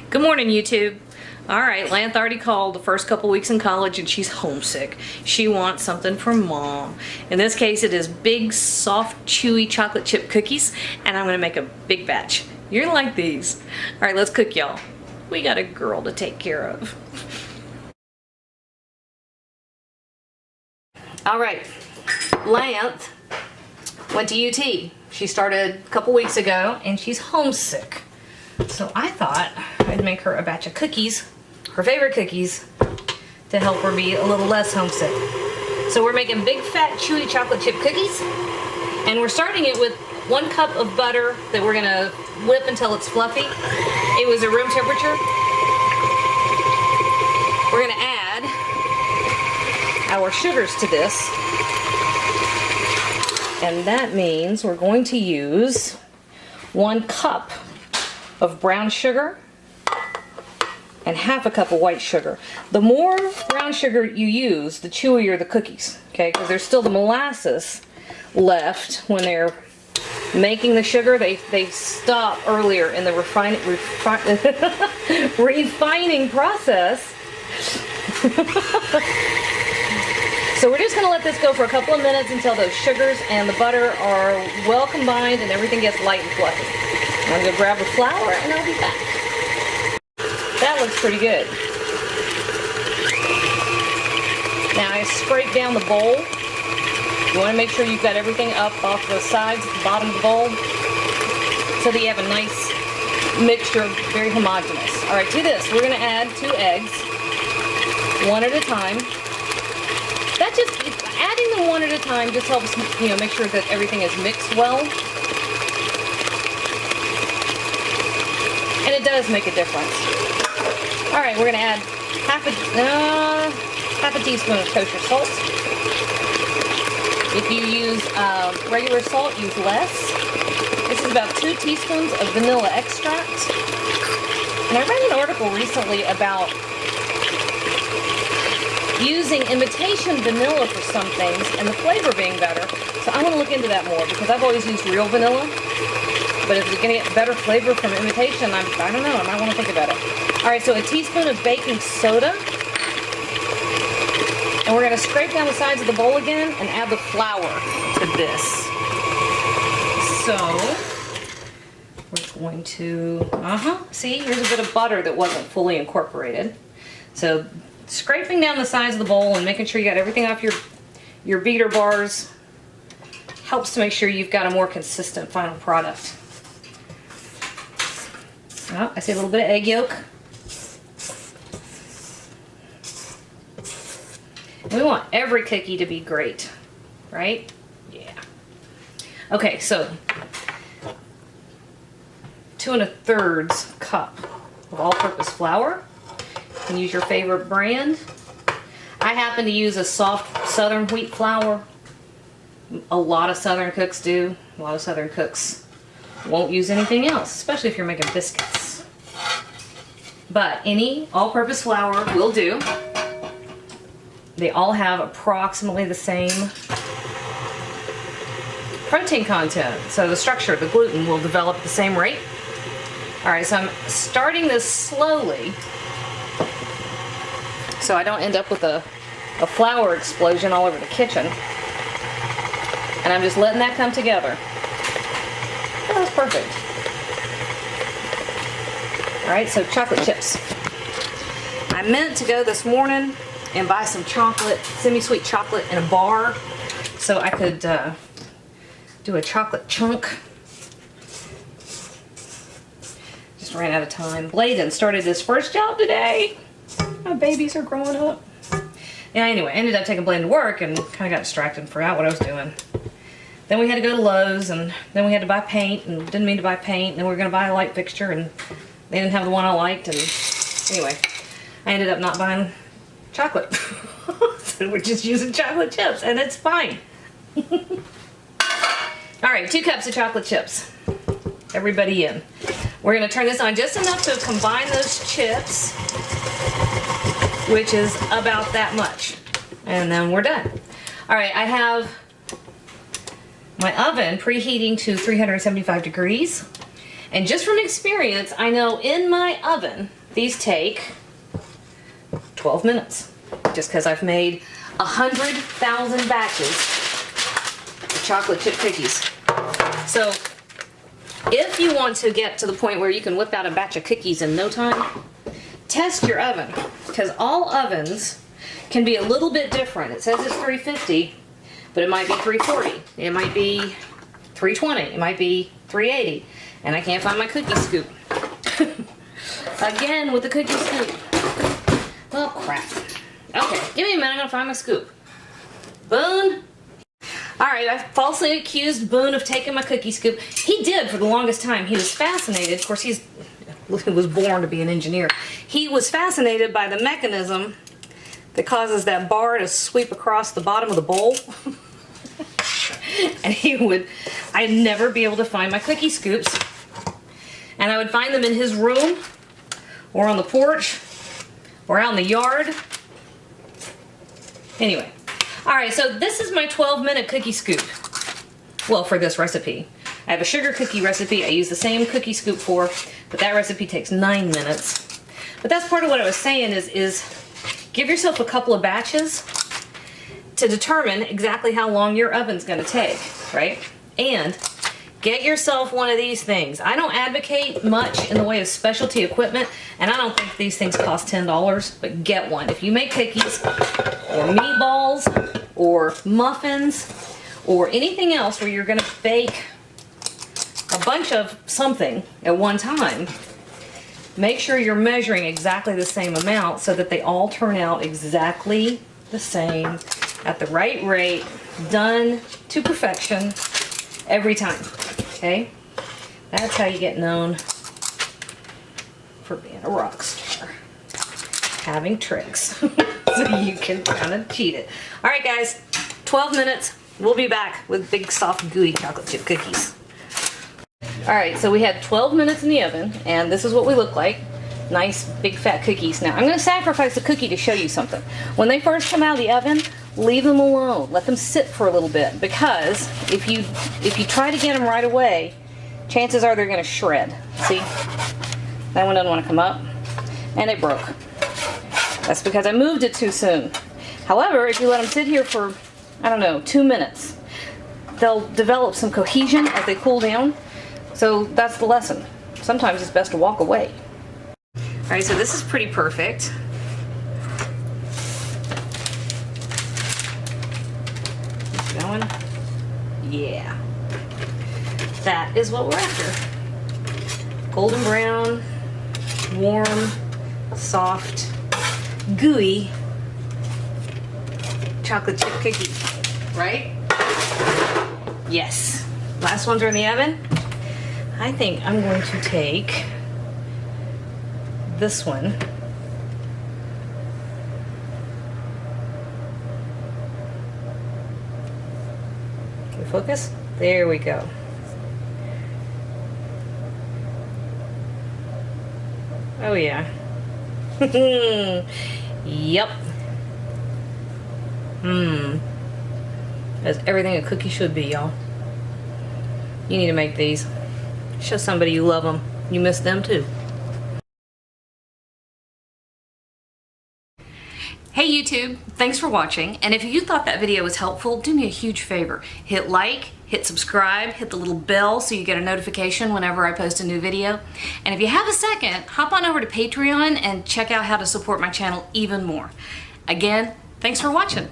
Good morning, YouTube. All right, Lanth already called the first couple weeks in college and she's homesick. She wants something from Mom. In this case, it is big, soft, chewy chocolate chip cookies, and I'm gonna make a big batch. You're gonna like these. All right, let's cook, y'all. We got a girl to take care of. All right, Lanth went to UT. She started a couple weeks ago and she's homesick. So I thought I'd make her a batch of cookies, her favorite cookies, to help her be a little less homesick. So we're making big fat chewy chocolate chip cookies, and we're starting it with 1 cup of butter that we're gonna whip until it's fluffy. It was at room temperature. We're gonna add our sugars to this, and that means we're going to use 1 cup of brown sugar and ½ a cup of white sugar. The more brown sugar you use, the chewier the cookies, okay? Because there's still the molasses left when they're making the sugar. They stop earlier in the refining process. So we're just gonna let this go for a couple of minutes until those sugars and the butter are well combined and everything gets light and fluffy. I'm gonna grab the flour and I'll be back. That looks pretty good. Now I scrape down the bowl. You wanna make sure you've got everything up off the sides, the bottom of the bowl, so that you have a nice mixture, very homogeneous. All right, to this, we're gonna add 2 eggs, 1 at a time. That just, adding them 1 at a time just helps, make sure that everything is mixed well. And it does make a difference. All right, we're gonna add half a teaspoon of kosher salt. If you use regular salt, use less. This is about 2 teaspoons of vanilla extract. And I read an article recently about using imitation vanilla for some things and the flavor being better. So I want to look into that more because I've always used real vanilla. But if you're going to get better flavor from imitation, I don't know, I might want to think about it. All right, so a teaspoon of baking soda. And we're going to scrape down the sides of the bowl again and add the flour to this. So, we're going to, see, here's a bit of butter that wasn't fully incorporated. So, scraping down the sides of the bowl and making sure you got everything off your beater bars helps to make sure you've got a more consistent final product. Oh, I see a little bit of egg yolk. We want every cookie to be great, right? Yeah. Okay, so 2 1/3 cup of all-purpose flour. You can use your favorite brand. I happen to use a soft southern wheat flour. A lot of southern cooks do. A lot of southern cooks won't use anything else, especially if you're making biscuits. But any all-purpose flour will do. They all have approximately the same protein content. So the structure, the gluten, will develop at the same rate. All right, so I'm starting this slowly so I don't end up with a flour explosion all over the kitchen. And I'm just letting that come together. That was perfect. All right, so chocolate chips. I meant to go this morning and buy some chocolate, semi-sweet chocolate in a bar so I could do a chocolate chunk. Just ran out of time. Bladen started his first job today. My babies are growing up. Yeah, anyway, I ended up taking Bladen to work and kind of got distracted and forgot what I was doing. Then we had to go to Lowe's, and then we had to buy paint, and didn't mean to buy paint, and then we were going to buy a light fixture, and they didn't have the one I liked, and anyway, I ended up not buying chocolate. So we're just using chocolate chips, and it's fine. All right, 2 cups of chocolate chips. Everybody in. We're going to turn this on just enough to combine those chips, which is about that much, and then we're done. All right, I have my oven preheating to 375 degrees, And just from experience, I know in my oven, these take 12 minutes. Just because I've made 100,000 batches of chocolate chip cookies. So if you want to get to the point where you can whip out a batch of cookies in no time, test your oven, because all ovens can be a little bit different. It says it's 350, but it might be 340. It might be 320. It might be 380. And I can't find my cookie scoop. Again with the cookie scoop. Oh crap. Okay, give me a minute, I'm gonna find my scoop. Boone. Alright, I falsely accused Boone of taking my cookie scoop. He did for the longest time. He was fascinated. Of course, he was born to be an engineer. He was fascinated by the mechanism that causes that bar to sweep across the bottom of the bowl. And I'd never be able to find my cookie scoops. And I would find them in his room, or on the porch, or out in the yard. Anyway. Alright, so this is my 12-minute cookie scoop. Well, for this recipe. I have a sugar cookie recipe I use the same cookie scoop for, but that recipe takes 9 minutes. But that's part of what I was saying is give yourself a couple of batches to determine exactly how long your oven's going to take, right? And get yourself one of these things. I don't advocate much in the way of specialty equipment, and I don't think these things cost $10, but get one. If you make cookies or meatballs or muffins or anything else where you're going to bake a bunch of something at one time, make sure you're measuring exactly the same amount so that they all turn out exactly the same at the right rate, done to perfection every time. Okay? That's how you get known for being a rock star. Having tricks. So you can kind of cheat it. Alright guys, 12 minutes. We'll be back with big soft gooey chocolate chip cookies. Alright, so we had 12 minutes in the oven, and this is what we look like. Nice big fat cookies. Now I'm going to sacrifice a cookie to show you something. When they first come out of the oven, leave them alone. Let them sit for a little bit, because if you try to get them right away, chances are they're going to shred. See? That one doesn't want to come up, and it broke. That's because I moved it too soon. However, if you let them sit here for, I don't know, 2 minutes, they'll develop some cohesion as they cool down. So that's the lesson. Sometimes it's best to walk away. Alright, so this is pretty perfect. Keep going. Yeah. That is what we're after. Golden brown, warm, soft, gooey chocolate chip cookie. Right? Yes. Last ones are in the oven. I think I'm going to take this one. Can we focus? There we go. Oh yeah. Yep. That's everything a cookie should be, y'all. You need to make these. Show somebody you love them. You miss them too. Hey YouTube, thanks for watching, and if you thought that video was helpful, do me a huge favor. Hit like, hit subscribe, hit the little bell so you get a notification whenever I post a new video. And if you have a second, hop on over to Patreon and check out how to support my channel even more. Again, thanks for watching.